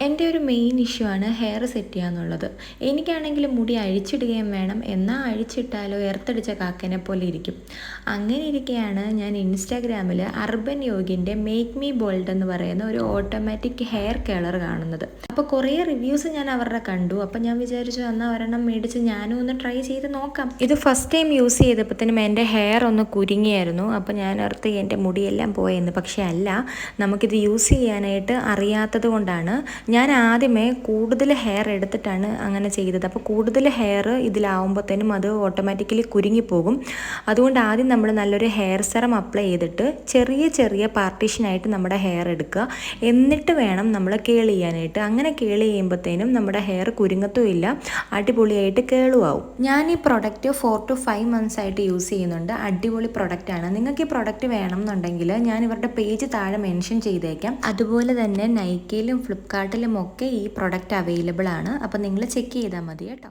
എൻ്റെ ഒരു main issue ആണ് ഹെയർ സെറ്റ് ചെയ്യുക എന്നുള്ളത്. എനിക്കാണെങ്കിൽ മുടി അഴിച്ചിടുകയും വേണം, എന്നാൽ അഴിച്ചിട്ടാലോ എർത്തടിച്ച കാക്കനെ പോലെ ഇരിക്കും. അങ്ങനെ ഇരിക്കെയാണ് ഞാൻ ഇൻസ്റ്റാഗ്രാമിൽ അർബൻ യോഗിൻ്റെ മേക്ക് മീ ബോൾഡ് എന്ന് പറയുന്ന ഒരു ഓട്ടോമാറ്റിക് ഹെയർ കേളർ കാണുന്നത്. അപ്പോൾ കുറേ റിവ്യൂസ് ഞാൻ അവരുടെ കണ്ടു. അപ്പോൾ ഞാൻ വിചാരിച്ചു എന്നാൽ ഒരെണ്ണം മേടിച്ച് ഞാനും ഒന്ന് ട്രൈ ചെയ്ത് നോക്കാം. ഇത് ഫസ്റ്റ് ടൈം യൂസ് ചെയ്തപ്പോഴത്തേനും എൻ്റെ ഹെയർ ഒന്ന് കുരുങ്ങിയായിരുന്നു. അപ്പോൾ ഞാൻ ഓർത്ത് എൻ്റെ മുടിയെല്ലാം പോയെന്ന്. പക്ഷേ അല്ല, നമുക്കിത് യൂസ് ചെയ്യാനായിട്ട് അറിയാത്തത് കൊണ്ടാണ്. ഞാൻ ആദ്യമേ കൂടുതൽ ഹെയർ എടുത്തിട്ടാണ് അങ്ങനെ ചെയ്തത്. അപ്പോൾ കൂടുതൽ ഹെയർ ഇതിലാവുമ്പോഴത്തേനും അത് ഓട്ടോമാറ്റിക്കലി കുരുങ്ങിപ്പോകും. അതുകൊണ്ട് ആദ്യം നമ്മൾ നല്ലൊരു ഹെയർ സെറം അപ്ലൈ ചെയ്തിട്ട് ചെറിയ ചെറിയ പാർട്ടീഷനായിട്ട് നമ്മുടെ ഹെയർ എടുക്കുക. എന്നിട്ട് വേണം നമ്മൾ കേൾ ചെയ്യാനായിട്ട്. അങ്ങനെ കേൾ ചെയ്യുമ്പോഴത്തേനും നമ്മുടെ ഹെയർ കുരുങ്ങത്തുമില്ല, അടിപൊളിയായിട്ട് കേളുമാവും. ഞാൻ ഈ പ്രൊഡക്റ്റ് 4 to 5 months ആയിട്ട് യൂസ് ചെയ്യുന്നുണ്ട്. അടിപൊളി പ്രൊഡക്റ്റാണ്. നിങ്ങൾക്ക് ഈ പ്രൊഡക്റ്റ് വേണം എന്നുണ്ടെങ്കിൽ ഞാൻ ഇവരുടെ പേജ് താഴെ മെൻഷൻ ചെയ്തേക്കാം. അതുപോലെ തന്നെ നൈക്കയിലും ഫ്ലിപ്കാർട്ടിലും ഒക്കെ ഈ പ്രൊഡക്റ്റ് അവൈലബിൾ ആണ്. അപ്പോൾ നിങ്ങൾ ചെക്ക് ചെയ്താൽ മതി കേട്ടോ.